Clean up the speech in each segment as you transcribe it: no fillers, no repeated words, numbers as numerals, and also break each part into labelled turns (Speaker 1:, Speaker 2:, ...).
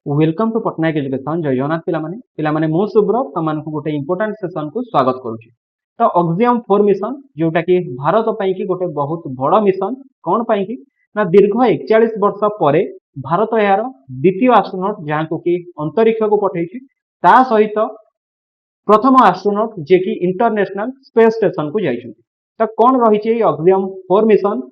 Speaker 1: Welcome to Patnaik education जय जगन्नाथ पिलामाने मु सुब्रत तमनको गोटे इंपोर्टेंट सेशन को स्वागत करूची। तो ऑक्सियम 4 मिशन जोटा कि भारत पई की गोटे बहुत बड़ मिशन कोन पई की ना दीर्घ 41 वर्ष परे भारत यार द्वितीय एस्ट्रोनॉट जहां को कि अंतरिक्ष को पठेछि ता सहित प्रथम एस्ट्रोनॉट जे कि इंटरनेशनल स्पेस स्टेशन को जाइछन। तो कोन रहिछि ऑक्सियम 4 मिशन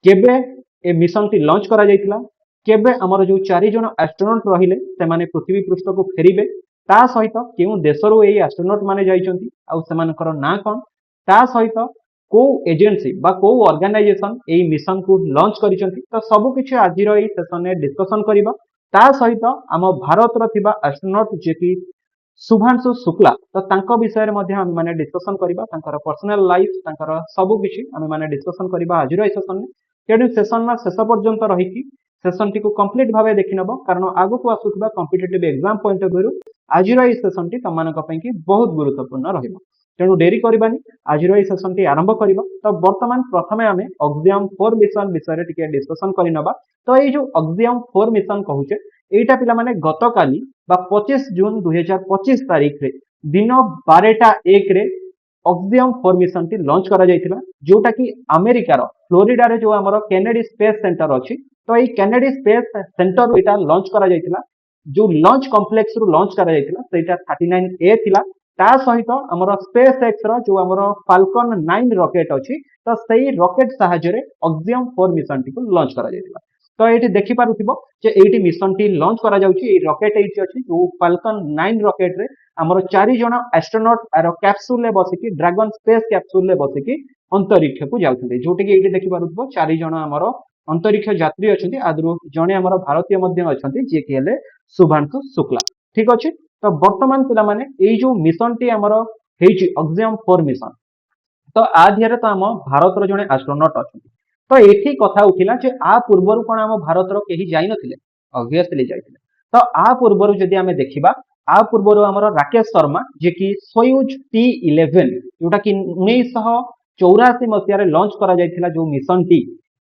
Speaker 1: केबे ए मिशन टी लॉन्च करा जाइतिला केबे हमर जो 4 जन एस्ट्रोनॉट रहिले से माने पृथ्वी पृष्ठ को फेरिबे ता सहित केउ देशरो एई एस्ट्रोनॉट माने जाइचंती आ सेमानकर ना कोन ता सहित को एजेंसी बा को ऑर्गेनाइजेशन एई मिशन को लॉन्च करिसंती। तो सब किछ आजिरो एई सेशन में डिस्कशन करिबा ता सहित हम भारत रो थिबा एस्ट्रोनॉट जे कि शुभांशु शुक्ला तो तांको विषय मध्ये हम माने डिस्कशन करिबा तांकर पर्सनल लाइफ तांकर सब किछि हम माने डिस्कशन करिबा आजिरो एई सेशन में। तेणु सेशन ना शेष पर्यंत रही सेशन टी को कंप्लीट भावे देखि नबो कारण आगु को आसुथिबा competitive exam point of view आजिरो एई सेशन टी तमानक पई की बहुत गुरुत्वपूर्ण रहिबो। तेणु डेरी करबानी आजिरो एई सेशन टी आरंभ करिबा। तो वर्तमान प्रथमे आमे ऑक्सियम 4 मिशन विषय रे टिके डिस्कशन करि नबा। तो एई जो ऑक्सियम 4 मिशन कहूचे एटा पिला माने गतकाली बा 25 जून 2025 तारीख रे दिन 12:01 रे ऑक्सियम 4 मिशन टी लॉन्च करा जाइतिला जोटा कि अमेरिकार फ्लोरिडा रे जो हमर केनेडी स्पेस सेंटर अछि तो एई केनेडी स्पेस सेंटर एटा लॉन्च करा जाइतिला जो लॉन्च कॉम्प्लेक्स रु लॉन्च करा जाइतिला सेटा 39A थिला ता सहित हमर स्पेस एक्स रो जो हमर फाल्कन 9 रॉकेट अछि तो सेई रॉकेट सहायता रे ऑक्सियम 4 मिशन टी को लॉन्च करा जाइतिला। तो एटी देखि पारुथिबो जे एटी मिशन टी लॉन्च करा जाउची ए रॉकेट एटी अछि जो फाल्कन 9 रॉकेट रे हमर 4 जण एस्ट्रोनॉट आरो कैप्सूल ले बसिकी ड्रैगन स्पेस कैप्सूल ले बसिकी अंतरिक्ष को जाउछन्ते जोटे कि एटी देखि पारुथिबो 4 जण हमर अंतरिक्ष यात्री अछन्ती आदरो जणे हमर भारतीय मध्य अछन्ती जे कि हेले शुभांशु शुक्ला। ठीक अछि। तो वर्तमान पिला माने एई जो मिशन टी हमर हेछि ऑक्सियम 4 मिशन तो आ धियारे तो हम भारत रो जणे एस्ट्रोनॉट अछन्ती। तो एठी कथा उठिला जे आ पूर्वरु कोन हम भारत रो केही जाई नथिले ऑब्वियसली जाइथिले। तो आ पूर्वरु जदि हमें देखिबा आ पूर्वरु हमर राकेश शर्मा जे कि सोयुज T11 जोटा कि 1984 मसिया रे लॉन्च करा जाइथिला जो मिशन टी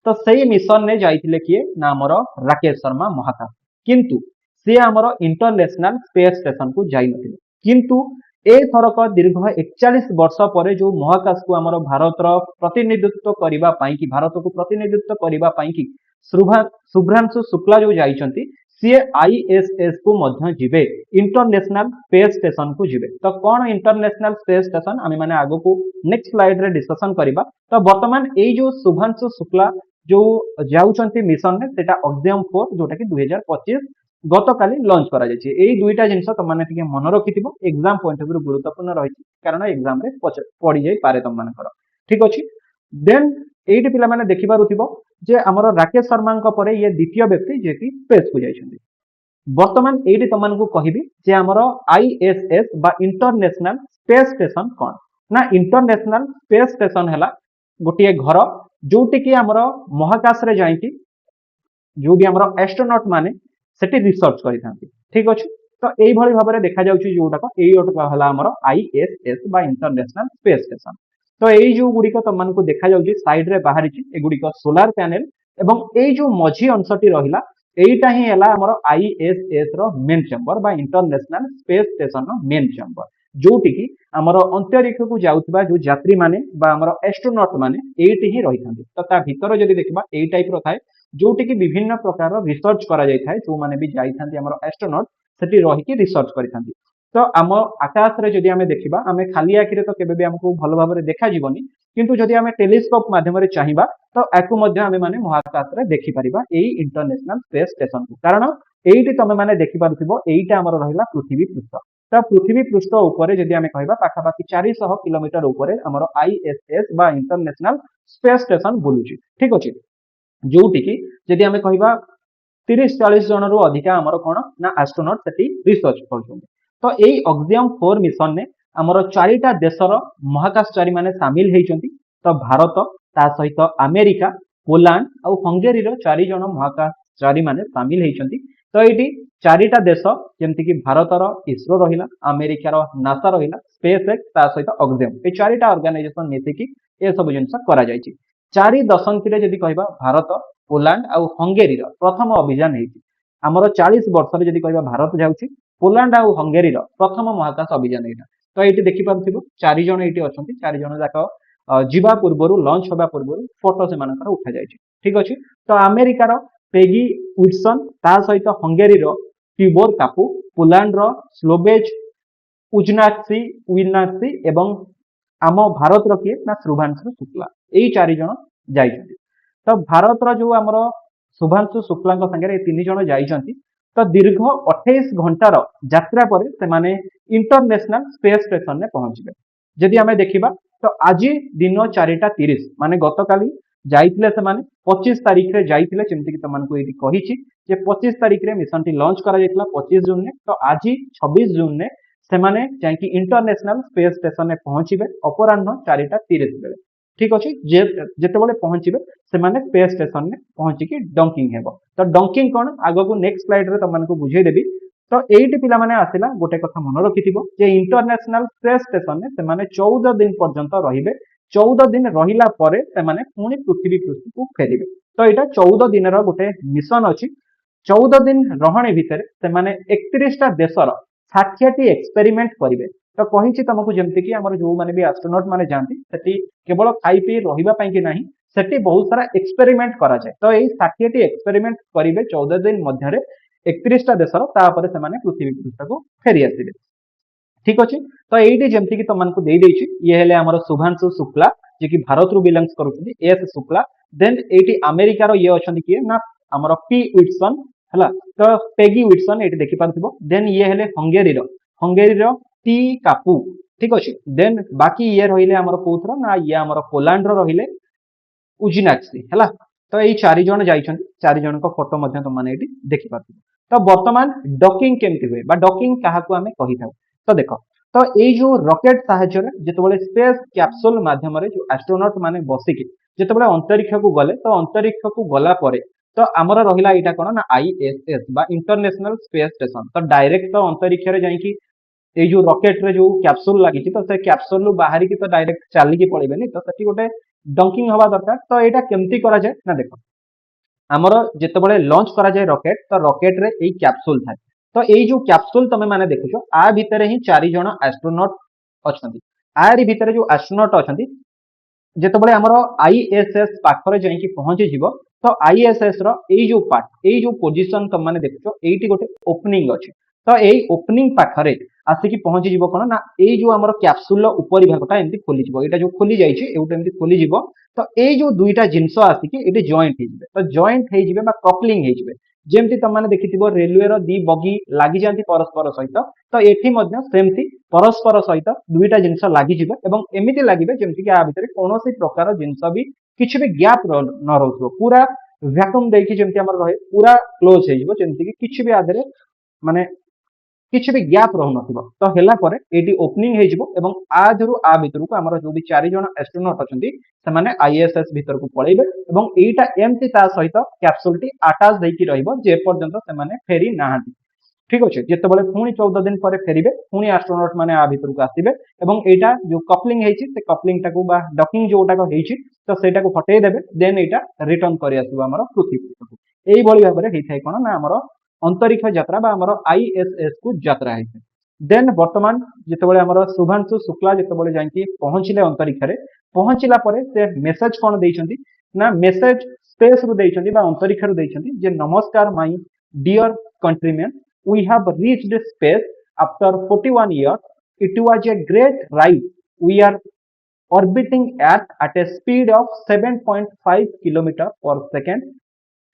Speaker 1: तो सेही मिशन ने जाइथिले किए ना हमर राकेश शर्मा महाकाश किंतु से हमर इंटरनेशनल स्पेस स्टेशन को जाई नथिले किंतु ए थरक दीर्घ 41 वर्ष परे जो महाकाश को हमर भारत रो प्रतिनिधित्व करिबा पई कि भारत को प्रतिनिधित्व करिबा पई कि शुभ्रांशु शुक्ला जो जाइचंती सी आईएसएस को मध्य जिबे इंटरनेशनल स्पेस स्टेशन को जिबे। तो कौन इंटरनेशनल स्पेस स्टेशन आमे माने आगो को नेक्स्ट स्लाइड रे डिस्कशन करिबा। तो वर्तमान एई जो शुभ्रांशु शुक्ला जो जाउचंती मिशन ने सेटा ऑक्सियम 4 जोटा कि 2025 गतकाली लॉन्च करा जायछि। एई दुईटा जिंस त माने टिके मन रखिथिबो एग्जाम पॉइंट ऑफ व्यू गुरुत्वपूर्ण रहिछि कारण एग्जाम रे पड़ी जाई पारे तम मानकर। ठीक अछि। देन एइट पिला माने देखि पारुथिबो जे हमर राकेश शर्मा को परे ये द्वितीय व्यक्ति जे कि स्पेस को जाइछन्ती। वर्तमान एइट तमनको कहिबी जे हमर आईएसएस बा इंटरनेशनल स्पेस स्टेशन कोन ना इंटरनेशनल स्पेस स्टेशन हला गोटिए घर जोटी कि हमर महाकाश रे जाईकी जो भी हमर एस्ट्रोनॉट माने सेठी रिसर्च करिथांती। ठीक अछि। तो एई भली भाबरे देखा जाउची जोटाको एई ओटका हला हमर आईएसएस बा इंटरनेशनल स्पेस स्टेशन। तो एई जो गुडी को तमनको देखा जाउची साइड रे बाहरिची ए गुडी को सोलार पैनल एवं एई जो मझी अंशटी रहिला एईटा ही हला हमर आईएसएस रो मेन चेंबर बा इंटरनेशनल स्पेस स्टेशन रो मेन चेंबर जोटी कि हमर अंतरिक्ष को जाउतबा जो यात्री माने बा हमर एस्ट्रोनॉट माने एईटी ही रहिथांती। तो ता भीतर जदि देखबा एई टाइप रो थाए जोटी कि विभिन्न प्रकार रिसर्च करा जाय थाए जो माने भी जाइथांती हमर एस्ट्रोनॉट सेठी रही कि रिसर्च करिथांती। तो आम आकाश रे जदि हमें देखिबा हमें खाली आखि रे तो केबे भी हमको भलो भाबरे देखा जीवनी किंतु जदि हमें टेलीस्कोप माध्यम रे चाहिबा तो आकु मध्य हमें माने महाकाश रे देखि परिबा एई इंटरनेशनल स्पेस स्टेशन को कारण एईटी तमे माने देखि पारुथिबो एईटा हमर रहिला पृथ्वी पृष्ठ। तो पृथ्वी पृष्ठ ऊपर जदि हमें कहबा पाखापाखि 400 किलोमीटर ऊपर हमर आईएसएस बा इंटरनेशनल स्पेस स्टेशन बुलुची। ठीक अछि। जोटी कि जदि हमें कहबा 30-40 जन रु अधिका हमर कोन ना एस्ट्रोनॉट सेठी रिसर्च करछन। तो एई ऑक्सियम 4 मिशन ने हमर चारिटा देशर महाकाशचारी माने शामिल हेइचंती। तो भारत ता सहित अमेरिका पोलैंड और हंगेरी रो 4 जन महाकाशचारी माने शामिल हेइचंती। तो एटी चारिटा देश जेमति कि भारत रो इसरो रहिला अमेरिका रो नासा रहिला स्पेसएक्स ता सहित ऑक्सियम ए चारिटा ऑर्गेनाइजेशन मिथि कि ए सब जिंस करा जायछि। 4 दशंधि रे जदि कहबा भारत पोलैंड और हंगेरी रो प्रथम अभियान हेइछि ଆମର 40 ବର୍ଷରେ ଯଦି କହିବା ଭାରତ ଯାଉଛି ପୋଲାଣ୍ଡ ଆଉ ହଙ୍ଗେରୀର ପ୍ରଥମ ମହାକାଶ ଅଭିଯାନ ଏଇଟା। ତ ଏଇଠି ଦେଖିପାରୁଥିବ 4 ଜଣ ଏଇଠି ଅଛନ୍ତି, 4 ଜଣ ଯାକ ଯିବା ପୂର୍ବରୁ ଲଞ୍ଚ ହେବା ପୂର୍ବରୁ ଫଟୋ ସେମାନଙ୍କର ଉଠାଯାଇଛି। ଠିକ ଅଛି। ତ ଆମେରିକାର ପେଗି ୱିଟସନ, ତା ସହିତ ହଙ୍ଗେରୀର ଟିବୋର କାପୁ, ପୋଲାଣ୍ଡର ସ୍ଲୋବେଜ ଉଜନାକ୍ସି ୱିନାକ୍ସି ଏବଂ ଆମ ଭାରତର କିଏ ନା ଶୁଭ୍ରାଂଶୁ ଶୁକ୍ଲା, ଏଇ 4 ଜଣ ଯାଇଛନ୍ତି। ତ ଭାରତର ଯୋଉ ଆମର ଶୁଭ୍ରାଂଶୁ ଶୁକ୍ଲାଙ୍କ ସାଙ୍ଗରେ ଏ 3 ଜଣ ଯାଇଛନ୍ତି। ତ ଦୀର୍ଘ 28 ଘଣ୍ଟାର ଯାତ୍ରା ପରେ ସେମାନେ ଇଣ୍ଟରନ୍ୟାସନାଲ ସ୍ପେସ୍ ଷ୍ଟେସନରେ ପହଞ୍ଚିବେ। ଯଦି ଆମେ ଦେଖିବା ତ ଆଜି ଦିନ 4:30 ମାନେ ଗତକାଲି ଯାଇଥିଲେ ସେମାନେ 25 ତାରିଖରେ ଯାଇଥିଲେ, ଯେମିତିକି ତମମାନଙ୍କୁ ଏଇଠି କହିଛି ଯେ 25 ତାରିଖରେ ମିଶନଟି ଲଞ୍ଚ କରାଯାଇଥିଲା 25 ଜୁନରେ। ତ ଆଜି 26 ଜୁନରେ ସେମାନେ ଯାଇକି ଇଣ୍ଟରନ୍ୟାସନାଲ ସ୍ପେସ୍ ଷ୍ଟେସନରେ ପହଞ୍ଚିବେ ଅପରାହ୍ନ 4:30 ବେଳେ। ଠିକ ଅଛି। ଯେତେବେଳେ ପହଞ୍ଚିବେ ସେମାନେ ସ୍ପେସ୍ ଷ୍ଟେସନରେ ପହଞ୍ଚିକି ଡଙ୍କିଂ ହେବ। ତ ଡଙ୍କିଂ କଣ ଆଗକୁ ନେକ୍ସଟ ସ୍ଲାଇଡରେ ତମମାନଙ୍କୁ ବୁଝେଇଦେବି। ତ ଏଇଠି ପିଲାମାନେ ଆସିଲା ଗୋଟେ କଥା ମନେ ରଖିଥିବ ଯେ ଇଣ୍ଟରନ୍ୟାସନାଲ ସ୍ପେସ୍ ଷ୍ଟେସନରେ ସେମାନେ 14 ଦିନ ପର୍ଯ୍ୟନ୍ତ ରହିବେ। 14 ଦିନ ରହିଲା ପରେ ସେମାନେ ପୁଣି ପୃଥିବୀ ପୃଷ୍ଠକୁ ଫେରିବେ। ତ ଏଇଟା 14 ଦିନର ଗୋଟେ ମିଶନ ଅଛି। 14 ଦିନ ରହଣି ଭିତରେ ସେମାନେ 31ଟା ଦେଶର 60ଟି ଏକ୍ସପେରିମେଣ୍ଟ କରିବେ। ତ କହିଛି ତମକୁ ଯେମିତିକି ଆମର ଯୋଉମାନେ ବି ଆଷ୍ଟ୍ରୋନଟ ମାନେ ଯାଆନ୍ତି ସେଠି କେବଳ ଖାଇ ପିଇ ରହିବା ପାଇଁ କି ନାହିଁ, ସେଠି ବହୁତ ସାରା ଏକ୍ସପେରିମେଣ୍ଟ କରାଯାଏ। ତ ଏଇ 60ଟି ଏକ୍ସପେରିମେଣ୍ଟ କରିବେ 14 ଦିନ ମଧ୍ୟରେ 31ଟା ଦେଶର, ତାପରେ ସେମାନେ ପୃଥିବୀ ପୃଷ୍ଠକୁ ଫେରି ଆସିବେ। ଠିକ ଅଛି। ତ ଏଇଠି ଯେମିତିକି ତମମାନଙ୍କୁ ଦେଇଦେଇଛି, ଇଏ ହେଲେ ଆମର ଶୁଭ୍ରାଂଶୁ ଶୁକ୍ଲା ଯିଏକି ଭାରତରୁ ବିଲଙ୍ଗସ କରୁଛନ୍ତି, ଏସ୍ ଶୁକ୍ଲା। ଦେନ୍ ଏଇଠି ଆମେରିକାର ଇଏ ଅଛନ୍ତି କିଏ ନା ଆମର ପି ୱିଟସନ ହେଲା। ତ ପେଗି ୱିଟସନ ଏଇଠି ଦେଖିପାରୁଥିବ। ଦେନ୍ ଇଏ ହେଲେ ହଙ୍ଗେରୀର ଟି କାପୁ। ଠିକ ଅଛି। ଦେନ୍ ବାକି ଇଏ ରହିଲେ ଆମର କୋଉଥର ନା ଇଏ ଆମର ପୋଲାଣ୍ଡର ରହିଲେ ଉଜିନାକ୍ସି ହେଲା। ତ ଏଇ 4 ଜଣ ଯାଇଛନ୍ତି, 4 ଜଣଙ୍କ ଫଟୋ ମଧ୍ୟ ତମମାନେ ଏଇଠି ଦେଖିପାରୁଥିବ। ତ ବର୍ତ୍ତମାନ ଡକିଂ କେମିତି ହୁଏ ବା ଡକିଂ କାହାକୁ ଆମେ କହିଥାଉ। ତ ଦେଖ, ତ ଏଇ ଯୋଉ ରକେଟ ସାହାଯ୍ୟରେ ଯେତେବେଳେ ସ୍ପେସ୍ କ୍ୟାପସୁଲ ମାଧ୍ୟମରେ ଯୋଉ ଆଷ୍ଟ୍ରୋନଟ ମାନେ ବସିକି ଯେତେବେଳେ ଅନ୍ତରୀକ୍ଷକୁ ଗଲେ, ତ ଅନ୍ତରୀକ୍ଷକୁ ଗଲା ପରେ ତ ଆମର ରହିଲା ଏଇଟା କଣ ନା ISS ବା ଇଣ୍ଟରନ୍ୟାସନାଲ ସ୍ପେସ୍ ଷ୍ଟେସନ। ତ ଡାଇରେକ୍ଟ ତ ଅନ୍ତରୀକ୍ଷରେ ଯାଇକି ଏଇ ଯୋଉ ରକେଟରେ ଯୋଉ କ୍ୟାପସୁଲ ଲାଗିଛି, ତ ସେ କ୍ୟାପସୁଲରୁ ବାହାରିକି ତ ଡାଇରେକ୍ଟ ଚାଲିକି ପଳେଇବେନି, ତ ସେଠି ଗୋଟେ ଡଙ୍କିଂ ହବା ଦରକାର। ତ ଏଇଟା କେମିତି କରାଯାଏ ନା ଦେଖ, ଆମର ଯେତେବେଳେ ଲଞ୍ଚ କରାଯାଏ ରକେଟ, ତ ରକେଟରେ ଏଇ କ୍ୟାପସୁଲ ଥାଏ। ତ ଏଇ ଯୋଉ କ୍ୟାପସୁଲ ତମେ ମାନେ ଦେଖୁଛ, ଆ ଭିତରେ ହିଁ 4 ଜଣ ଆଷ୍ଟ୍ରୋନଟ ଅଛନ୍ତି। ଆରି ଭିତରେ ଯୋଉ ଆଷ୍ଟ୍ରୋନଟ ଅଛନ୍ତି, ଯେତେବେଳେ ଆମର ISS ପାଖରେ ଯାଇକି ପହଞ୍ଚିଯିବ, ତ ISS ର ଏଇ ଯୋଉ ପାର୍ଟ, ଏଇ ଯୋଉ ପୋଜିସନ ତମ ମାନେ ଦେଖୁଛ, ଏଇଠି ଗୋଟେ ଓପନିଂ ଅଛି। ତ ଏଇ ଓପନିଂ ପାଖରେ ଆସିକି ପହଞ୍ଚିଯିବ କଣ ନା ଏଇ ଯୋଉ ଆମର କ୍ୟାପସୁଲର ଉପରି ଭାଗଟା ଏମିତି ଖୋଲିଯିବ। ଏଇଟା ଯୋଉ ଖୋଲି ଯାଇଛି ଏଇଟା ଏମିତି ଖୋଲିଯିବ। ତ ଏଇ ଯୋଉ ଦୁଇଟା ଜିନିଷ ଆସିକି ଏଠି ଜଏଣ୍ଟ ହେଇଯିବେ। ତ ଜଏଣ୍ଟ ହେଇଯିବେ ବା କପଲିଂ ହେଇଯିବେ। ଯେମିତି ତମମାନେ ଦେଖିଥିବ ରେଲୱେର 2 ବଗି ଲାଗିଯାନ୍ତି ପରସ୍ପର ସହିତ, ତ ଏଠି ମଧ୍ୟ ସେମିତି ପରସ୍ପର ସହିତ ଦୁଇଟା ଜିନିଷ ଲାଗିଯିବ ଏବଂ ଏମିତି ଲାଗିବେ ଯେମିତିକି ଆ ଭିତରେ କୌଣସି ପ୍ରକାର ଜିନିଷ ବି କିଛି ବି ଗ୍ୟାପ ନ ରହୁଥିବ। ପୁରା ଭ୍ୟାକୁମ ଦେଇକି ଯେମିତି ଆମର ରହେ ପୁରା କ୍ଲୋଜ ହେଇଯିବ, ଯେମିତିକି କିଛି ବି ଆ ଦେହରେ ମାନେ କିଛି ବି ଗ୍ୟାପ ରହୁନଥିବ। ତ ହେଲା ପରେ ଏଇଠି ଓପନିଂ ହେଇଯିବ ଏବଂ ଆ ଦେହରୁ ଆ ଭିତରକୁ ଆମର ଯୋଉ ବି 4 ଜଣ ଆଷ୍ଟ୍ରୋନଟ ଅଛନ୍ତି ସେମାନେ ISS ଭିତରକୁ ପଳେଇବେ ଏବଂ ଏଇଟା ଏମିତି ତା ସହିତ କ୍ୟାପସୁଲଟି ଆଟାଚ ହେଇକି ରହିବ ଯେ ପର୍ଯ୍ୟନ୍ତ ସେମାନେ ଫେରି ନାହାନ୍ତି। ଠିକ ଅଛି। ଯେତେବେଳେ ପୁଣି 14 ଦିନ ପରେ ଫେରିବେ, ପୁଣି ଆଷ୍ଟ୍ରୋନଟ ମାନେ ଆ ଭିତରକୁ ଆସିବେ ଏବଂ ଏଇଟା ଯୋଉ କପଲିଂ ହେଇଛି ସେ କପଲିଂ ଟାକୁ ବା ଡକିଂ ଯୋଉଟାକ ହେଇଛି, ତ ସେଇଟାକୁ ହଟେଇ ଦେବେ। ଦେନ୍ ଏଇଟା ରିଟର୍ନ କରି ଆସିବ ଆମର ପୃଥିବୀ ପୃଷ୍ଠକୁ। ଏଇଭଳି ଭାବରେ ହେଇଥାଏ କଣ ନା ଆମର ଅନ୍ତରୀକ୍ଷ ଯାତ୍ରା ବା ଆମର ISS କୁ ଯାତ୍ରା ହେଇଥାଏ। ଦେନ୍ ବର୍ତ୍ତମାନ ଯେତେବେଳେ ଆମର ଶୁଭ୍ରାଂଶୁ ଶୁକ୍ଲା ଯେତେବେଳେ ଯାଇକି ପହଞ୍ଚିଲେ ଅନ୍ତରୀକ୍ଷରେ, ପହଞ୍ଚିଲା ପରେ ସେ ମେସେଜ କଣ ଦେଇଛନ୍ତି ନା ମେସେଜ ସ୍ପେସ ରୁ ଦେଇଛନ୍ତି ବା ଅନ୍ତରୀକ୍ଷରୁ ଦେଇଛନ୍ତି ଯେ ନମସ୍କାର ମାଇ dear କଣ୍ଟ୍ରିମ୍ୟାନ, we have reached space after 41 years. It was a great ride. We are orbiting Earth at a speed of 7.5 kilometers per second.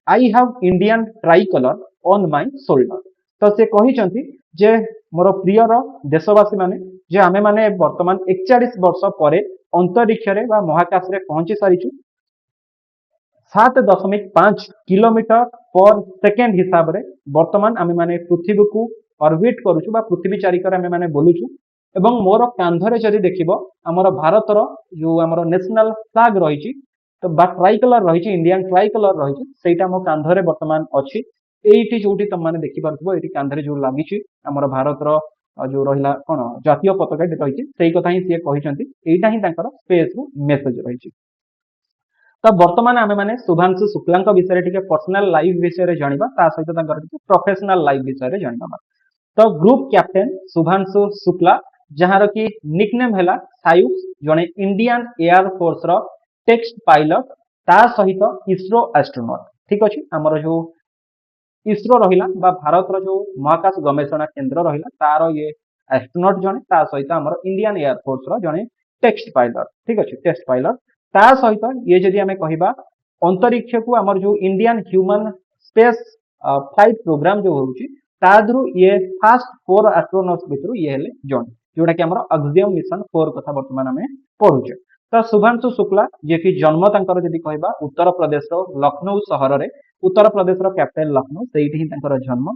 Speaker 1: I have Indian tricolor on my shoulder. ତ ସେ କହିଛନ୍ତି ଯେ ମୋର ପ୍ରିୟର ଦେଶବାସୀ ମାନେ, ଯେ ଆମେ ମାନେ ବର୍ତ୍ତମାନ 41 ବର୍ଷ ପରେ ଅନ୍ତରୀକ୍ଷରେ ବା ମହାକାଶରେ ପହଞ୍ଚି ସାରିଛୁ। 7.5 କିଲୋମିଟର पर सेकेंड हिसाब रे वर्तमान आमे माने पृथ्वी को ऑर्बिट करूछु बा पृथ्वी चारिकर आमे माने बोलुछु एवं मोर कांधरे जदि देखिबो हमर भारतर जो हमर नेशनल फ्लैग रहिछि तो बा ट्राई कलर रहिछि इंडियन ट्राई कलर रहिछि सेटा मो कांधरे वर्तमान अछि। एइठी जोटी तम माने देखि पारथबो एठी कांधरे जो लागिछि हमर भारतर जो रहिला कोन जातीय पताका रहिछि सेई कथा ही से कहिसंती एइटा ही तांकर स्पेस रो मेसेज रहिछि। तो वर्तमान आमे माने शुभांशु शुक्ला विषय टिके पर्सनल लाइफ विषय जानिबा ता सहित तांकर टिके प्रोफेशनल लाइफ विषय जानिबा। तो ग्रुप कैप्टेन शुभांशु शुक्ला जहार की निकनेम हैला सायुक्स जने इंडियन एयर फोर्स रो टेक्स्ट पायलट ता सहित इसरो एस्ट्रोनॉट ठीक अछि हमर जो इसरो रहिला बा भारत रो जो महाकाश गवेषणा केंद्र रहिला तार ये एस्ट्रोनॉट जने ता सहित हमर इंडियन एयर फोर्स रो जने टेक्स्ट पायलट ठीक अछि टेक्स्ट पायलट ता सहित ये जदि हमें कहिबा अंतरिक्ष को हमर जो Indian human space flight program जो होउची तादरु ये फास्ट 4 एस्ट्रोनॉट्स भितरु ये हेले जन जोटा कि हमर अक्सियम मिशन 4 कथा वर्तमान हमें पढुचे। तो शुभांशु शुक्ला जे कि जन्म तांकर जदि कहबा उत्तर प्रदेश रो लखनऊ शहर रे उत्तर प्रदेश रो कैपिटल लखनऊ सेठी ही तांकर जन्म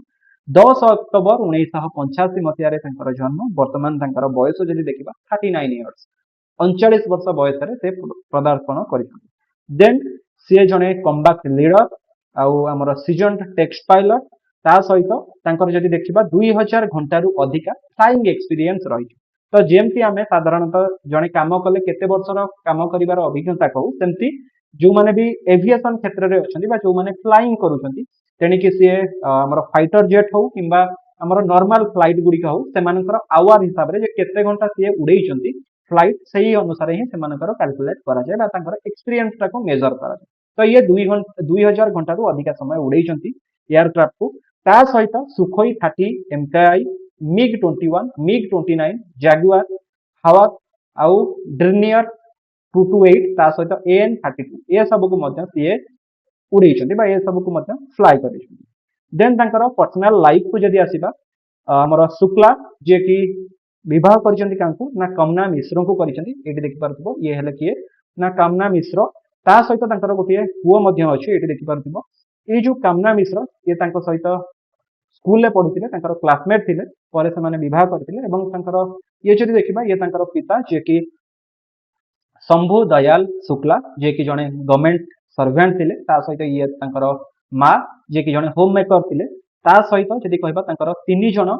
Speaker 1: 10 अक्टोबर 1985 मसिया रे तांकर जन्म वर्तमान तांकर बयस जदि देखिबा 39 इयर्स 39 वर्ष बयस रे से पदार्पण करिथि। देन सी जने कम्बैट लीडर आउ हमर सीजन टेक्स्ट पायलट ता सहित तांकर जदि देखिबा 2000 घंटा रु अधिका फ्लाइंग एक्सपीरियंस रही। तो जेमती आमे साधारणतः जने काम कले केते वर्षर काम करिवार अभिज्ञता कहू सेमती जो माने भी एविएशन क्षेत्र रे अछंती बा जो माने फ्लाइंग करूछंती तेनी कि से हमर फाइटर जेट हो किंबा हमर नॉर्मल फ्लाइट गुडी कहू से मानकर आवर हिसाब रे जे केते घंटा से उड़ेइछंती फ्लाइट सही अनुसार ही से मानकर कैलकुलेट करा जाय बा तांकर एक्सपीरियंस टा को मेजर करा जाय। तो ये 2000 घंटा रु अधिका समय उड़ेइछंती एयरक्राफ्ट को ता सहित Sukhoi 30 MKI MiG 21 MiG 29 Jaguar हवाक आउ ड्रिनियर 228 ता सहित एएन 32 ए सब को मध्य सीए उड़ेइछंती बा ए सब को मध्य फ्लाई करिछंती। देन तांकर पर्सनल लाइफ को जदि आसीबा हमर शुक्ला जे कि विवाह करिछंती कांकू ना कमना मिश्र को करिछंती एटी देखि पारथबो ये हेले किए ना कामना मिश्र ता सहित तांकर गोटिए पुओ मध्य अछि एटी देखि पारथबो ए जो कामना मिश्र ये तांकर सहित स्कूल ले पढुथिले तांकर क्लासमेट थिले परे से माने विवाह करथिले एवं तांकर ये जदि देखिबा ये तांकर पिता जे कि शंभु दयाल शुक्ला जे कि जने गवर्नमेंट सर्वेंट थिले ता सहित ये तांकर मां जे कि जने होम मेकर थिले ता सहित जदि कहबा तांकर तीन जन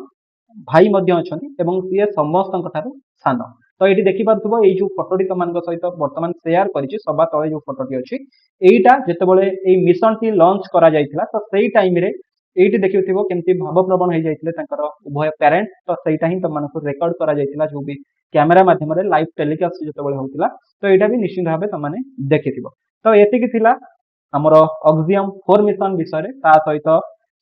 Speaker 1: भाई मध्य अछंती एवं ये समस्त कथारु सान। तो ये देखि पारथबो ए जो फोटोटी तमान सहित वर्तमान शेयर करिछि सभा तळे जो फोटोटी अछि एईटा जेतेबेले ए मिशन टी लॉन्च करा जायतिला तो सेई टाइम रे एईटी देखिथिबो केमती भावप्रवण हो जायतिले तांकर उभय पेरेंट तो सेईटा ही तमान को रेकॉर्ड करा जायतिला जो भी कैमरा माध्यम रे लाइव टेलीकास्ट जेतेबेले होतिला तो एटा भी निश्चित भाबे तमाने देखिथिबो। तो एतिकी थिला हमर ऑक्सियम 4 मिशन विषय रे ता सहित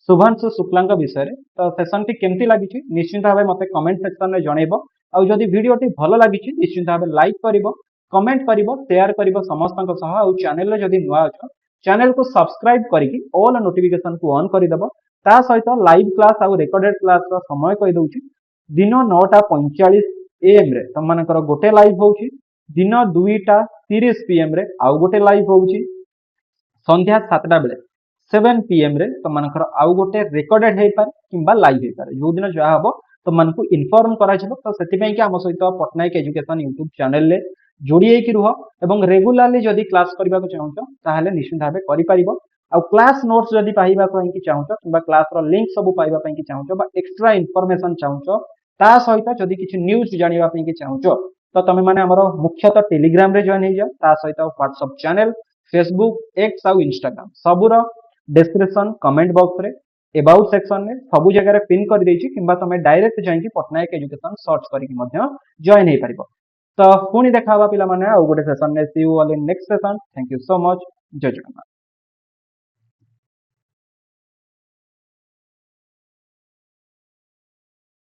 Speaker 1: शुभांशु शुक्ला विषय रे। तो सेशन टी केमती लागिछि निश्चित भाबे मते कमेंट सेक्शन रे जणैबो आ जदि वीडियो टी भलो लागिछि निश्चित भाबे लाइक करिवो कमेंट करिवो शेयर करिवो समस्तन सह आ चैनल रे जदि नुआ अछ चैनल को सब्सक्राइब करिकि ऑल नोटिफिकेशन को ऑन करि देबो ता सहित लाइव क्लास आ रिकॉर्डेड क्लास रो समय कहि दउछि दिन 9:45 एएम रे तमनकर गोटे लाइव होउछि दिन 2:30 पीएम रे आउ गोटे लाइव होउछि संध्या 7टा बेले 7 पीएम रे तमनकर आउ गोटे रिकॉर्डेड हे पारे किंबा लाइव हे पारे जो दिन जा हबो तमनको इन्फॉर्म करा जिवो। तो सेति पई कि हम सहित पटनायक एजुकेशन यूट्यूब चैनल ले जोड़ी होई कि रुह एवं रेगुलरली जदि क्लास करबा को चाहौ ताहाले निश्चित भाबे करि परिबो आ क्लास नोट्स जदि पाइबा पई कि चाहौ किंबा क्लास रो लिंक सब पाइबा पई कि चाहौ बा एक्स्ट्रा इंफॉर्मेशन चाहौ ता सहित जदि किछि न्यूज़ जानिबा पई कि चाहौ तो तमे माने हमरो मुख्यतः टेलीग्राम रे जॉइन हे जा ता सहित व्हाट्सएप चैनल फेसबुक एक्स आ इंस्टाग्राम सबुरा डिस्क्रिप्शन कमेंट बॉक्स रे अबाउट सेक्शन में सबु जगह रे पिन कर देछि किंबा तमे डायरेक्ट जाई पटनायक एजुकेशन सर्च करी मध्य जॉइन हे परिबो। तो पुणी देखा पिला माने आ गोटे सेशन में see you all in next session. Thank you so much. जय जगन्नाथ।